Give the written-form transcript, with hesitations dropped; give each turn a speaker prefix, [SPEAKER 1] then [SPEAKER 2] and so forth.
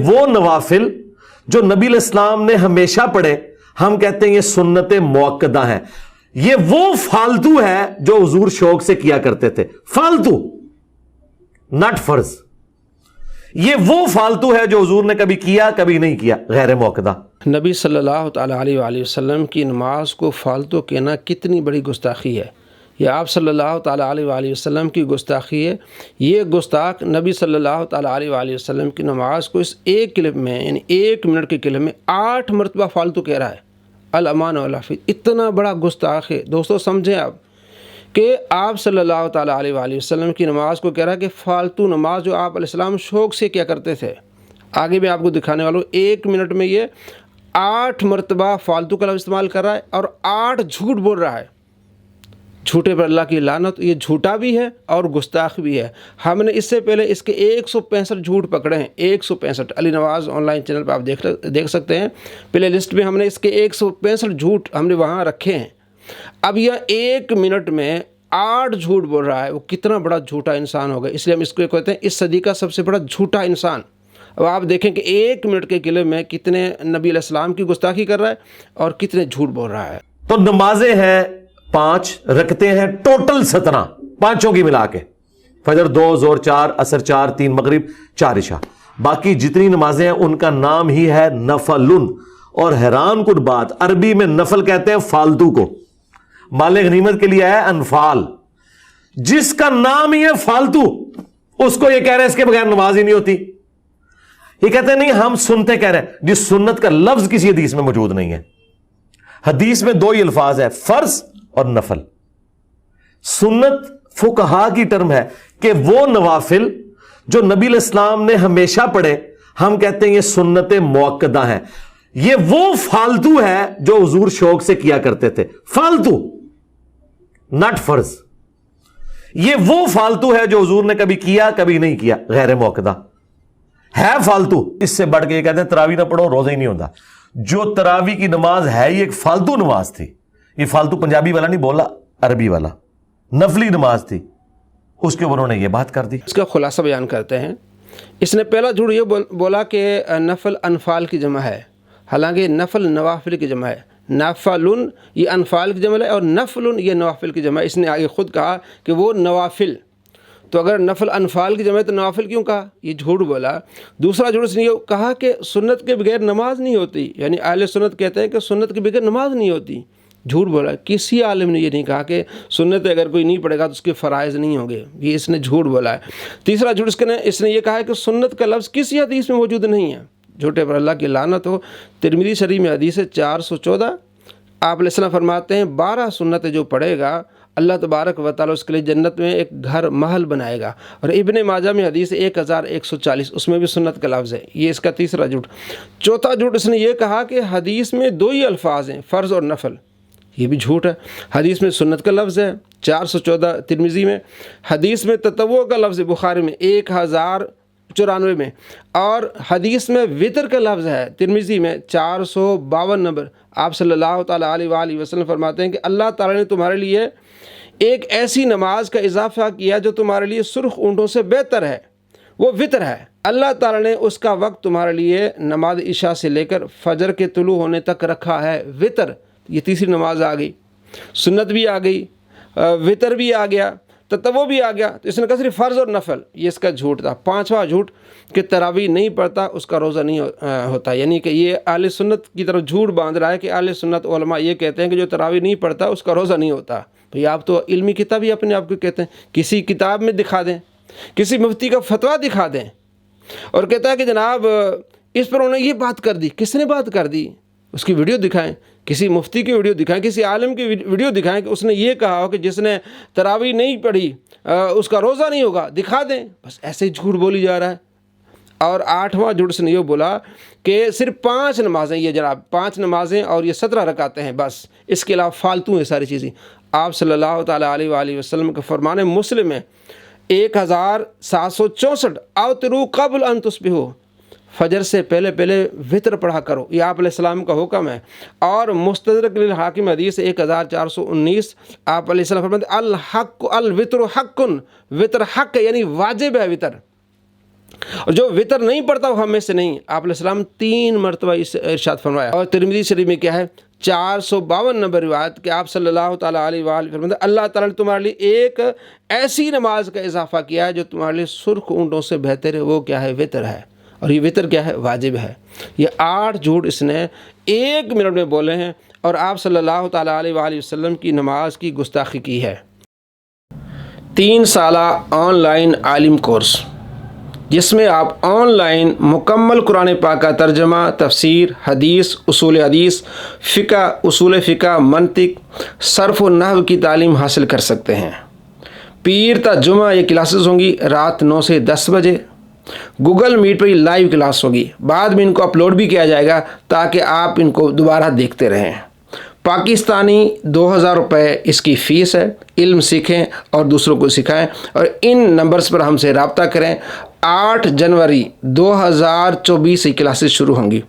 [SPEAKER 1] وہ نوافل جو نبی علیہ السلام نے ہمیشہ پڑھے ہم کہتے ہیں یہ سنت موقدہ ہیں. یہ وہ فالتو ہے جو حضور شوق سے کیا کرتے تھے, فالتو, نٹ فرض. یہ وہ فالتو ہے جو حضور نے کبھی کیا کبھی نہیں کیا, غیر موقدہ.
[SPEAKER 2] نبی صلی اللہ تعالیٰ علیہ وآلہ وسلم کی نماز کو فالتو کہنا کتنی بڑی گستاخی ہے. یہ آپ صلی اللہ تعالیٰ علیہ وآلہ وسلم کی گستاخی ہے. یہ گستاخ نبی صلی اللہ تعالیٰ علیہ وآلہ وسلم کی نماز کو اس ایک کلپ میں, یعنی 1 منٹ کے کلپ میں 8 مرتبہ فالتو کہہ رہا ہے. الامان والافی, اتنا بڑا گستاخ ہے. دوستو سمجھیں آپ کہ آپ صلی اللہ تعالیٰ علیہ وآلہ وسلم کی نماز کو کہہ رہا ہے کہ فالتو نماز جو آپ علیہ السلام شوق سے کیا کرتے تھے. آگے میں آپ کو دکھانے والا ہوں. 1 منٹ میں یہ 8 مرتبہ فالتو کا لفظ استعمال کر رہا ہے اور 8 جھوٹ بول رہا ہے. جھوٹے پر اللہ کی لعنت. یہ جھوٹا بھی ہے اور گستاخ بھی ہے. ہم نے اس سے پہلے اس کے 165 جھوٹ پکڑے ہیں. 165 Ali Nawaz on line channel پہ آپ دیکھ سکتے ہیں. پلے لسٹ میں ہم نے اس کے 165 جھوٹ ہم نے وہاں رکھے ہیں. اب یہ 1 منٹ میں 8 جھوٹ بول رہا ہے. وہ کتنا بڑا جھوٹا انسان ہوگا. اس لیے ہم اس کو کہتے ہیں اس صدی کا سب سے بڑا جھوٹا انسان. اب آپ دیکھیں کہ 1 منٹ کے کلپ میں کتنے نبی علیہ السلام کی گستاخی کر رہا ہے اور کتنے جھوٹ بول رہا ہے.
[SPEAKER 1] تو نمازیں ہیں 5, رکھتے ہیں ٹوٹل 17, پانچوں کی ملا کے. فجر 2, ظہر 4, عصر 4, 3 مغرب, 4 عشاء. باقی جتنی نمازیں ہیں ان کا نام ہی ہے نفلن. اور حیران کن بات, عربی میں نفل کہتے ہیں فالتو کو. مال غنیمت کے لیے ہے انفال. جس کا نام ہی ہے فالتو اس کو یہ کہہ رہے ہیں اس کے بغیر نماز ہی نہیں ہوتی. یہ کہتے ہیں نہیں ہم سنتے کہہ رہے ہیں. جس سنت کا لفظ کسی حدیث میں موجود نہیں ہے. حدیث میں 2 ہی الفاظ ہیں, فرض اور نفل. سنت فقہا کی ٹرم ہے کہ وہ نوافل جو نبی علیہ السلام نے ہمیشہ پڑھے ہم کہتے ہیں یہ سنت موقدہ ہیں. یہ وہ فالتو ہے جو حضور شوق سے کیا کرتے تھے, فالتو, نٹ فرض. یہ وہ فالتو ہے جو حضور نے کبھی کیا کبھی نہیں کیا, غیر موقدہ ہے فالتو. اس سے بڑھ کے یہ کہتے ہیں تراویح نہ پڑھو روزہ ہی نہیں ہوتا. جو تراویح کی نماز ہے یہ ایک فالتو نماز تھی. یہ فالتو پنجابی والا نہیں بولا, عربی والا نفلی نماز تھی. اس کے اوپر انہوں نے یہ بات کر دی.
[SPEAKER 2] اس کا خلاصہ بیان کرتے ہیں. اس نے پہلا جھوٹ یہ بولا کہ نفل انفال کی جمع ہے, حالانکہ نفل نوافل کی جمع ہے. نفلن یہ انفال کی جمع ہے اور نفلن یہ نوافل کی جمع ہے. اس نے آگے خود کہا کہ وہ نوافل, تو اگر نفل انفال کی جمع ہے تو نوافل کیوں کہا؟ یہ جھوٹ بولا. دوسرا جھوٹ اس نے یہ کہا کہ سنت کے بغیر نماز نہیں ہوتی, یعنی اہل سنت کہتے ہیں کہ سنت کے بغیر نماز نہیں ہوتی. جھوٹ بولا. کسی عالم نے یہ نہیں کہا کہ سنت اگر کوئی نہیں پڑھے گا تو اس کے فرائض نہیں ہوں گے. یہ اس نے جھوٹ بولا ہے. تیسرا جھوٹ اس نے یہ کہا ہے کہ سنت کا لفظ کسی حدیث میں موجود نہیں ہے. جھوٹے پر اللہ کی لعنت ہو. ترمذی شریف میں حدیث ہے 414. آپ علیہ السلام فرماتے ہیں 12 سنتیں جو پڑھے گا اللہ تبارک و تعالیٰ اس کے لیے جنت میں ایک گھر محل بنائے گا. اور ابن ماجہ میں حدیث 1140, اس میں بھی سنت کا لفظ ہے. یہ اس کا تیسرا جھوٹ. چوتھا جھوٹ اس نے یہ کہا کہ حدیث میں 2 ہی الفاظ ہیں, فرض اور نفل. یہ بھی جھوٹ ہے. حدیث میں سنت کا لفظ ہے 414 ترمذی میں. حدیث میں تطوع کا لفظ ہے بخاری میں 1094 میں. اور حدیث میں وطر کا لفظ ہے ترمذی میں 452 نمبر. آپ صلی اللہ تعالیٰ علیہ وآلہ وسلم فرماتے ہیں کہ اللہ تعالیٰ نے تمہارے لیے ایک ایسی نماز کا اضافہ کیا جو تمہارے لیے سرخ اونٹوں سے بہتر ہے, وہ وطر ہے. اللہ تعالیٰ نے اس کا وقت تمہارے لیے نماز عشاء سے لے کر فجر کے طلوع ہونے تک رکھا ہے. وطر, یہ تیسری نماز آ گئی. سنت بھی آ گئی, وطر بھی آ گیا, تطوع بھی آ گیا. تو اس نے کہا صرف فرض اور نفل. یہ اس کا جھوٹ تھا. پانچواں جھوٹ کہ تراویح نہیں پڑھتا اس کا روزہ نہیں ہوتا. یعنی کہ یہ اہل سنت کی طرف جھوٹ باندھ رہا ہے کہ اہل سنت علماء یہ کہتے ہیں کہ جو تراویح نہیں پڑھتا اس کا روزہ نہیں ہوتا. بھئی آپ تو علمی کتاب ہی اپنے آپ کو کہتے ہیں. کسی کتاب میں دکھا دیں, کسی مفتی کا فتویٰ دکھا دیں, اور کہتا ہے کہ جناب اس پر انہوں نے یہ بات کر دی. کس نے بات کر دی؟ اس کی ویڈیو دکھائیں, کسی مفتی کی ویڈیو دکھائیں, کسی عالم کی ویڈیو دکھائیں کہ اس نے یہ کہا ہو کہ جس نے تراویح نہیں پڑھی اس کا روزہ نہیں ہوگا, دکھا دیں. بس ایسے ہی جھوٹ بولی جا رہا ہے. اور 8واں جھوٹ سے نے یہ بولا کہ صرف 5 نمازیں, یہ جناب 5 نمازیں اور یہ 17 رکعتیں ہیں بس, اس کے علاوہ فالتو ہیں ساری چیزیں. آپ صلی اللہ تعالیٰ علیہ وآلہ وسلم کا فرمان مسلم ہے 1764, اوترو قبل ان تصبحوا, فجر سے پہلے وطر پڑھا کرو. یہ آپ علیہ السلام کا حکم ہے. اور مستدرک للحاکم حدیث 1419, آپ علیہ السلام فرماتے ہیں الحق الوطر حق, وطر حق ہے یعنی واجب ہے وطر. اور جو وطر نہیں پڑھتا وہ ہم میں سے نہیں. آپ علیہ السلام 3 مرتبہ اس ارشاد فرمایا. اور ترمذی شریف میں کیا ہے 452 نمبر روایت کہ آپ صلی اللہ تعالیٰ علیہ وآلہ فرماتے ہیں اللہ تعالیٰ نے تمہارے لیے ایک ایسی نماز کا اضافہ کیا ہے جو تمہارے لیے سرخ اونٹوں سے بہتر ہے. وہ کیا ہے؟ وطر ہے. اور یہ وطر کیا ہے؟ واجب ہے. یہ 8 جھوٹ اس نے 1 منٹ میں بولے ہیں اور آپ صلی اللہ تعالیٰ علیہ وآلہ وسلم کی نماز کی گستاخی کی ہے. 3 سالہ آن لائن عالم کورس جس میں آپ آن لائن مکمل قرآن پاک کا ترجمہ، تفسیر، حدیث، فقہ، اصول فقہ، منطق، صرف و نحو کی تعلیم حاصل کر سکتے ہیں. پیر تا جمعہ یہ کلاسز ہوں گی رات 9 سے 10 بجے. گوگل میٹ پر یہ لائیو کلاس ہوگی. بعد میں ان کو اپلوڈ بھی کیا جائے گا تاکہ آپ ان کو دوبارہ دیکھتے رہیں. پاکستانی 2000 روپے اس کی فیس ہے. علم سیکھیں اور دوسروں کو سکھائیں. اور ان نمبرز پر ہم سے رابطہ کریں. 8 جنوری 2024 سے کلاسز شروع ہوں گی.